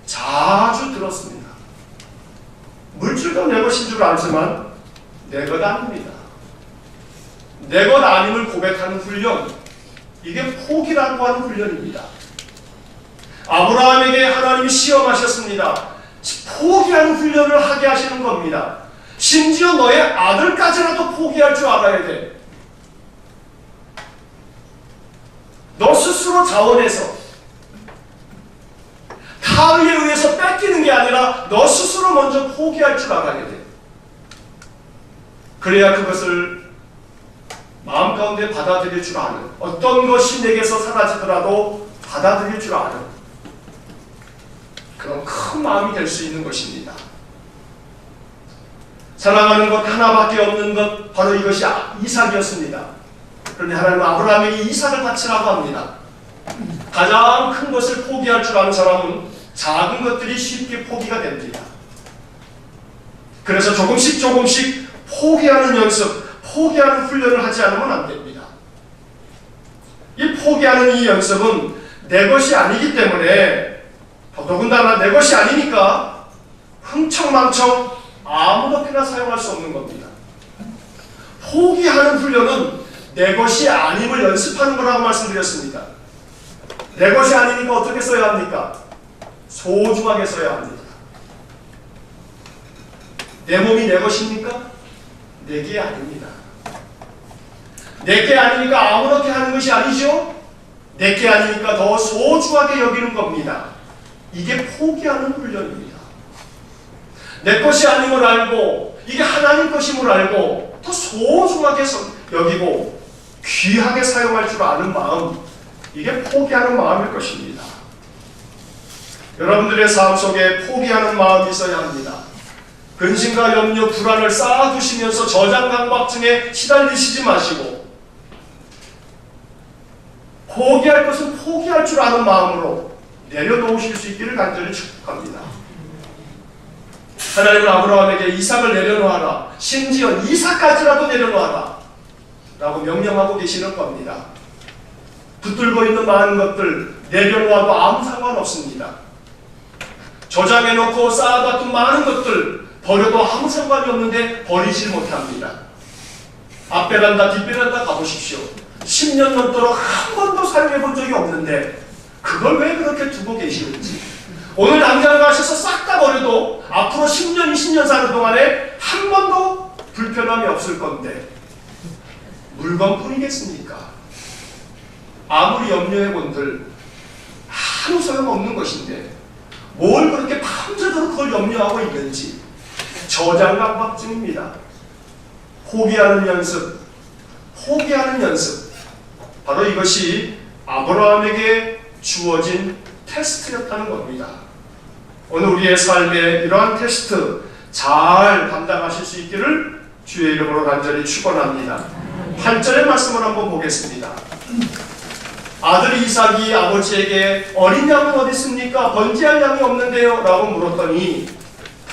자주 들었습니다. 물질도 내 것인 줄 알지만 내 것 아닙니다. 내 것 아님을 고백하는 훈련, 이게 포기라고 하는 훈련입니다. 아브라함에게 하나님이 시험하셨습니다. 포기하는 훈련을 하게 하시는 겁니다. 심지어 너의 아들까지라도 포기할 줄 알아야 돼. 너 스스로 자원해서 타의에 의해서 뺏기는 게 아니라 너 스스로 먼저 포기할 줄 알아야 돼. 그래야 그것을 마음 가운데 받아들일 줄 아는, 어떤 것이 내게서 사라지더라도 받아들일 줄 아는 그런 큰 마음이 될 수 있는 것입니다. 사랑하는 것 하나밖에 없는 것, 바로 이것이 이삭이었습니다. 그런데 하나님은 아브라함에게 이삭을 바치라고 합니다. 가장 큰 것을 포기할 줄 아는 사람은 작은 것들이 쉽게 포기가 됩니다. 그래서 조금씩 포기하는 연습, 포기하는 훈련을 하지 않으면 안 됩니다. 이 포기하는 이 연습은 내 것이 아니기 때문에, 더군다나 내 것이 아니니까 흥청망청 아무렇게나 사용할 수 없는 겁니다. 포기하는 훈련은 내 것이 아님을 연습하는 거라고 말씀드렸습니다. 내 것이 아니니까 어떻게 써야 합니까? 소중하게 써야 합니다. 내 몸이 내 것입니까? 내게 아닙니다. 내게 아니니까 아무렇게 하는 것이 아니죠. 내게 아니니까 더 소중하게 여기는 겁니다. 이게 포기하는 훈련입니다. 내 것이 아님을 알고 이게 하나님 것임을 알고 더 소중하게 여기고 귀하게 사용할 줄 아는 마음, 이게 포기하는 마음일 것입니다. 여러분들의 삶 속에 포기하는 마음이 있어야 합니다. 근심과 염려, 불안을 쌓아두시면서 저장강박증에 시달리시지 마시고 포기할 것은 포기할 줄 아는 마음으로 내려놓으실 수 있기를 간절히 축복합니다. 하나님은 아브라함에게 이삭을 내려놓아라, 심지어 이삭까지라도 내려놓아라 라고 명령하고 계시는 겁니다. 붙들고 있는 많은 것들 내려놓아도 아무 상관없습니다. 저장해놓고 쌓아뒀던 많은 것들 버려도 아무 상관이 없는데 버리지 못합니다. 앞베란다 뒷베란다 가보십시오. 10년 넘도록 한 번도 사용해 본 적이 없는데 그걸 왜 그렇게 두고 계시는지, 오늘 당장 가셔서 싹 다 버려도 앞으로 10년, 20년 사는 동안에 한 번도 불편함이 없을 건데 물건뿐이겠습니까? 아무리 염려해 본들 아무 소용없는 것인데 뭘 그렇게 밤새도록 그걸 염려하고 있는지 저장강박증입니다. 포기하는 연습, 포기하는 연습, 바로 이것이 아브라함에게 주어진 테스트였다는 겁니다. 오늘 우리의 삶에 이러한 테스트 잘 감당하실 수 있기를 주의 이름으로 간절히 축원합니다. 8절의 말씀을 한번 보겠습니다. 아들 이삭이 아버지에게 어린 양은 어디 있습니까? 번제할 양이 없는데요 라고 물었더니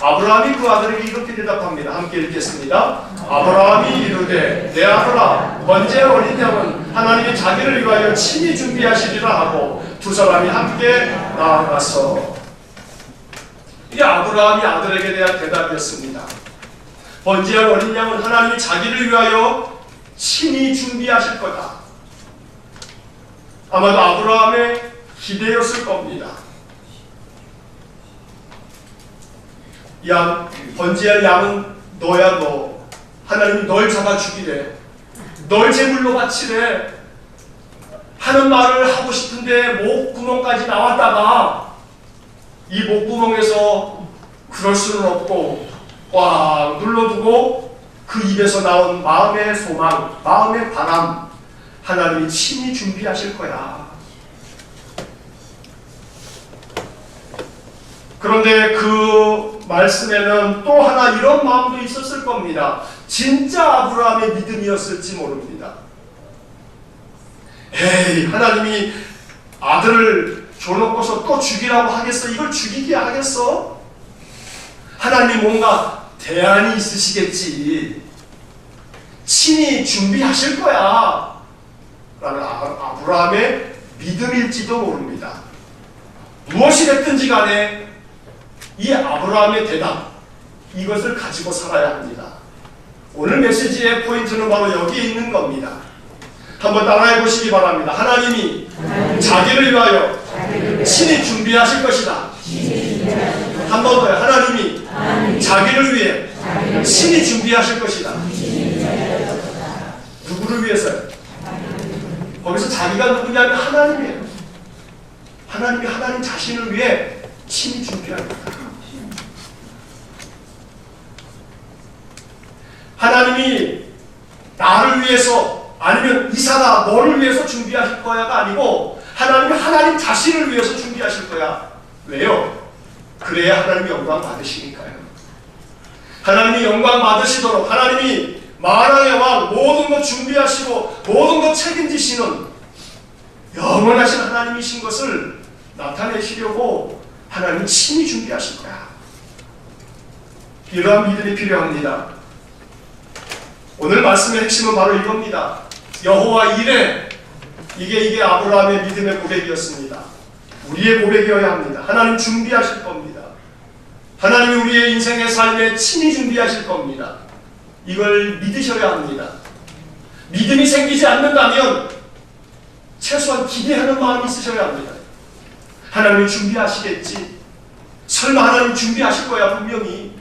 아브라함이 그 아들에게 이렇게 대답합니다. 함께 읽겠습니다. 아브라함이 이르되 내 아들아, 번제할 어린 양은 하나님이 자기를 위하여 친히 준비하시리라 하고 두 사람이 함께 나아가서, 이게 아브라함이 아들에게 대한 대답이었습니다. 번제할 어린 양은 하나님이 자기를 위하여 친히 준비하실 거다. 아마도 아브라함의 기대였을 겁니다. 야, 번제할 양은 너야 너. 하나님이 널 잡아 죽이래. 널 제물로 바치래. 하는 말을 하고 싶은데 목구멍까지 나왔다가 이 목구멍에서 그럴 수는 없고 꽉 눌러두고 그 입에서 나온 마음의 소망, 마음의 바람, 하나님이 친히 준비하실 거야. 그런데 그 말씀에는 또 하나 이런 마음도 있었을 겁니다. 진짜 아브라함의 믿음이었을지 모릅니다. 에이, 하나님이 아들을 줘놓고서 또 죽이라고 하겠어? 이걸 죽이게 하겠어? 하나님이 뭔가 대안이 있으시겠지. 친히 준비하실 거야 라는 아브라함의 믿음일지도 모릅니다. 무엇이 됐든지 간에 이 아브라함의 대답, 이것을 가지고 살아야 합니다. 오늘 메시지의 포인트는 바로 여기에 있는 겁니다. 한번 따라해 보시기 바랍니다. 하나님이 자기를 위하여 친히 준비하실 것이다. 한 번 더요. 하나님이 자기를 위해 친히 준비하실 것이다. 누구를 위해서요? 거기서 자기가 누구냐면 하나님이에요. 하나님이 하나님 자신을 위해 친히 준비합니다. 하나님이 나를 위해서 아니면 이삭아 너를 위해서 준비하실 거야가 아니고 하나님이 하나님 자신을 위해서 준비하실 거야. 왜요? 그래야 하나님이 영광 받으시니까요. 하나님이 영광 받으시도록 하나님이 만왕의 왕 모든 것 준비하시고 모든 것 책임지시는 영원하신 하나님이신 것을 나타내시려고 하나님이 친히 준비하실 거야. 이러한 믿음이 필요합니다. 오늘 말씀의 핵심은 바로 이겁니다. 여호와 이레, 이게 아브라함의 믿음의 고백이었습니다. 우리의 고백이어야 합니다. 하나님 준비하실 겁니다. 하나님이 우리의 인생의 삶에 친히 준비하실 겁니다. 이걸 믿으셔야 합니다. 믿음이 생기지 않는다면 최소한 기대하는 마음이 있으셔야 합니다. 하나님이 준비하시겠지. 설마 하나님 준비하실 거야 분명히.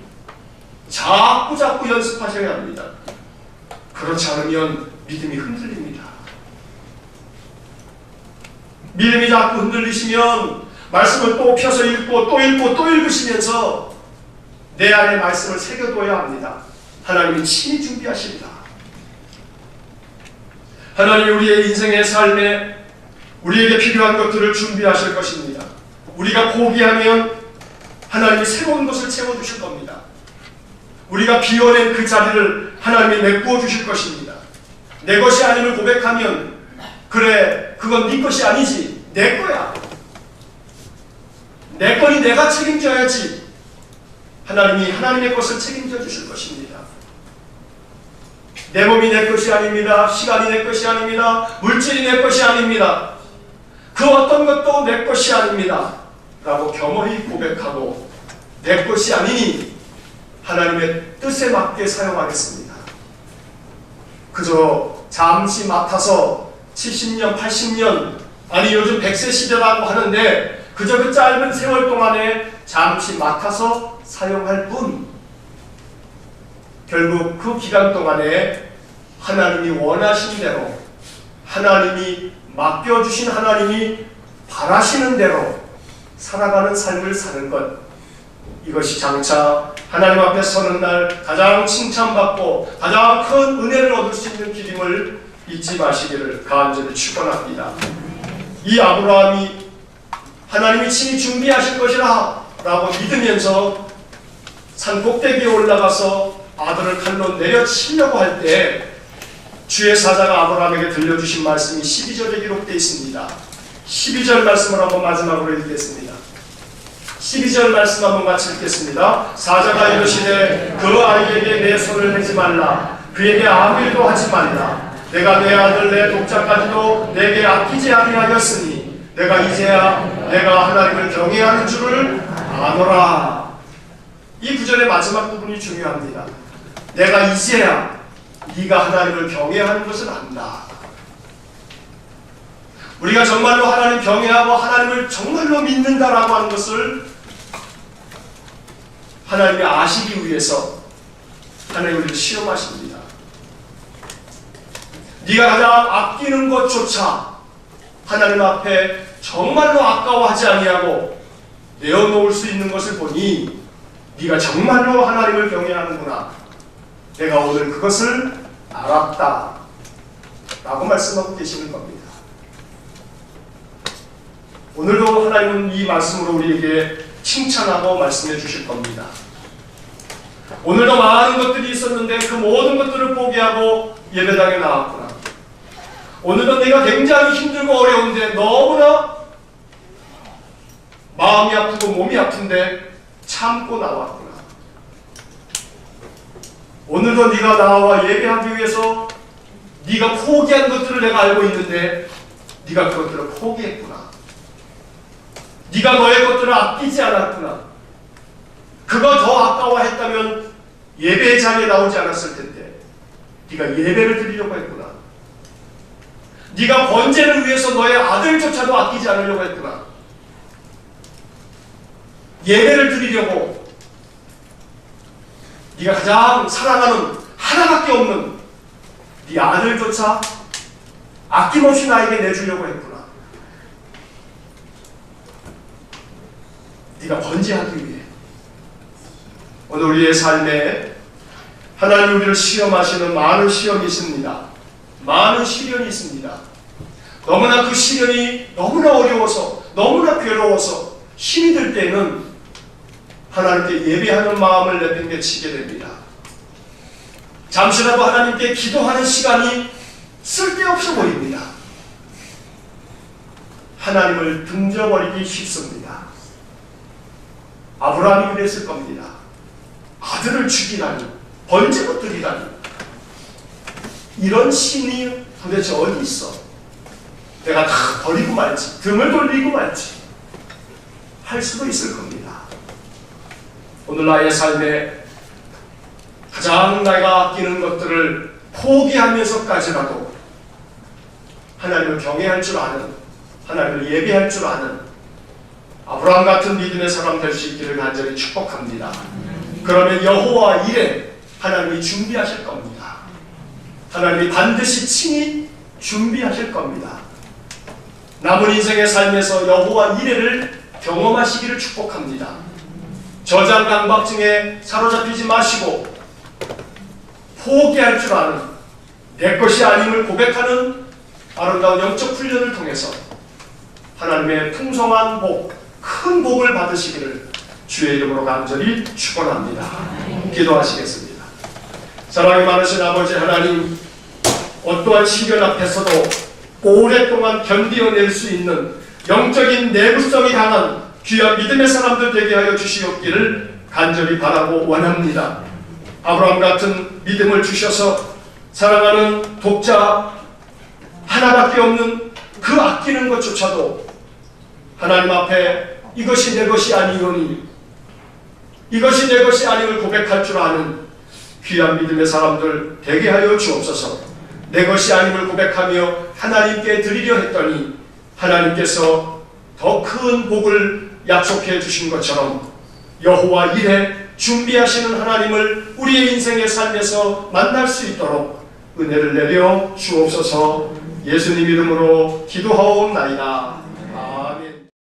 자꾸 연습하셔야 합니다. 그렇지 않으면 믿음이 흔들립니다. 믿음이 자꾸 흔들리시면 말씀을 또 펴서 읽고 또 읽고 또 읽으시면서 내 안에 말씀을 새겨둬야 합니다. 하나님이 친히 준비하십니다. 하나님이 우리의 인생의 삶에 우리에게 필요한 것들을 준비하실 것입니다. 우리가 포기하면 하나님이 새로운 것을 채워주실 겁니다. 우리가 비워낸 그 자리를 하나님이 메꾸어 주실 것입니다. 내 것이 아님을 고백하면 그래 그건 네 것이 아니지 내 거야. 내 거니 내가 책임져야지. 하나님이 하나님의 것을 책임져 주실 것입니다. 내 몸이 내 것이 아닙니다. 시간이 내 것이 아닙니다. 물질이 내 것이 아닙니다. 그 어떤 것도 내 것이 아닙니다. 라고 겸허히 고백하고 내 것이 아니니 하나님의 뜻에 맞게 사용하겠습니다. 그저 잠시 맡아서 70년, 80년 아니 요즘 100세 시대라고 하는데 그저 그 짧은 세월 동안에 잠시 맡아서 사용할 뿐 결국 그 기간 동안에 하나님이 원하신 대로 하나님이 맡겨주신 하나님이 바라시는 대로 살아가는 삶을 사는 것 이것이 장차 하나님 앞에 서는 날 가장 칭찬받고 가장 큰 은혜를 얻을 수 있는 길임을 잊지 마시기를 간절히 축원합니다. 이 아브라함이 하나님이 친히 준비하실 것이라 라고 믿으면서 산 꼭대기에 올라가서 아들을 칼로 내려치려고 할 때 주의 사자가 아브라함에게 들려주신 말씀이 12절에 기록되어 있습니다. 12절 말씀을 한번 마지막으로 읽겠습니다. 12절 말씀 한번 같이 읽겠습니다. 사자가 이르시되 그 아이에게 내 손을 대지 말라. 그에게 아무 일도 하지 말라. 내가 내 아들 내 독자까지도 내게 아끼지 아니하였으니 내가 이제야 내가 하나님을 경외하는 줄을 아노라. 이 구절의 마지막 부분이 중요합니다. 내가 이제야 네가 하나님을 경외하는 것을 안다. 우리가 정말로 하나님 경외하고 하나님을 정말로 믿는다라고 하는 것을 하나님이 아시기 위해서 하나님 우리를 시험하십니다. 네가 가장 아끼는 것조차 하나님 앞에 정말로 아까워하지 아니하고 내어놓을 수 있는 것을 보니 네가 정말로 하나님을 경외하는구나. 내가 오늘 그것을 알았다 라고 말씀하고 계시는 겁니다. 오늘도 하나님은 이 말씀으로 우리에게 칭찬하고 말씀해 주실 겁니다. 오늘도 많은 것들이 있었는데 그 모든 것들을 포기하고 예배당에 나왔구나. 오늘도 내가 굉장히 힘들고 어려운데 너무나 마음이 아프고 몸이 아픈데 참고 나왔구나. 오늘도 네가 나와 예배하기 위해서 네가 포기한 것들을 내가 알고 있는데 네가 그것들을 포기했구나. 네가 너의 것들을 아끼지 않았구나. 그거 더 아까워했다면 예배의 자리에 나오지 않았을 텐데 네가 예배를 드리려고 했구나. 네가 번제를 위해서 너의 아들조차도 아끼지 않으려고 했구나. 예배를 드리려고 네가 가장 사랑하는 하나밖에 없는 네 아들조차 아낌없이 나에게 내주려고 했구나. 네가 번제하기 위해. 오늘 우리의 삶에 하나님 우리를 시험하시는 많은 시험이 있습니다. 많은 시련이 있습니다. 너무나 그 시련이 너무나 어려워서 너무나 괴로워서 힘이 들 때는 하나님께 예배하는 마음을 내팽개치게 됩니다. 잠시라도 하나님께 기도하는 시간이 쓸데없어 보입니다. 하나님을 등져버리기 쉽습니다. 아브라함이 그랬을 겁니다. 아들을 죽이다니, 번제로 드리다니, 이런 신이 도대체 어디 있어? 내가 다 버리고 말지, 등을 돌리고 말지 할 수도 있을 겁니다. 오늘 나의 삶에 가장 내가 아끼는 것들을 포기하면서까지라도 하나님을 경외할 줄 아는, 하나님을 예배할 줄 아는 아브라함 같은 믿음의 사람 될 수 있기를 간절히 축복합니다. 그러면 여호와 이레 하나님이 준비하실 겁니다. 하나님이 반드시 친히 준비하실 겁니다. 남은 인생의 삶에서 여호와 이레를 경험하시기를 축복합니다. 저장강박증에 사로잡히지 마시고 포기할 줄 아는 내 것이 아님을 고백하는 아름다운 영적 훈련을 통해서 하나님의 풍성한 복, 큰 복을 받으시기를 주의 이름으로 간절히 축원합니다. 기도하시겠습니다. 사랑이 많으신 아버지 하나님, 어떠한 시련 앞에서도 오랫동안 견디어낼 수 있는 영적인 내구성이 강한 귀한 믿음의 사람들 되게 하여 주시옵기를 간절히 바라고 원합니다. 아브라함 같은 믿음을 주셔서 사랑하는 독자 하나밖에 없는 그 아끼는 것조차도 하나님 앞에 이것이 내 것이 아니오니, 이것이 내 것이 아님을 고백할 줄 아는 귀한 믿음의 사람들 되게 하여 주옵소서. 내 것이 아님을 고백하며 하나님께 드리려 했더니 하나님께서 더 큰 복을 약속해 주신 것처럼 여호와 이레 준비하시는 하나님을 우리의 인생의 삶에서 만날 수 있도록 은혜를 내려 주옵소서. 예수님 이름으로 기도하옵나이다.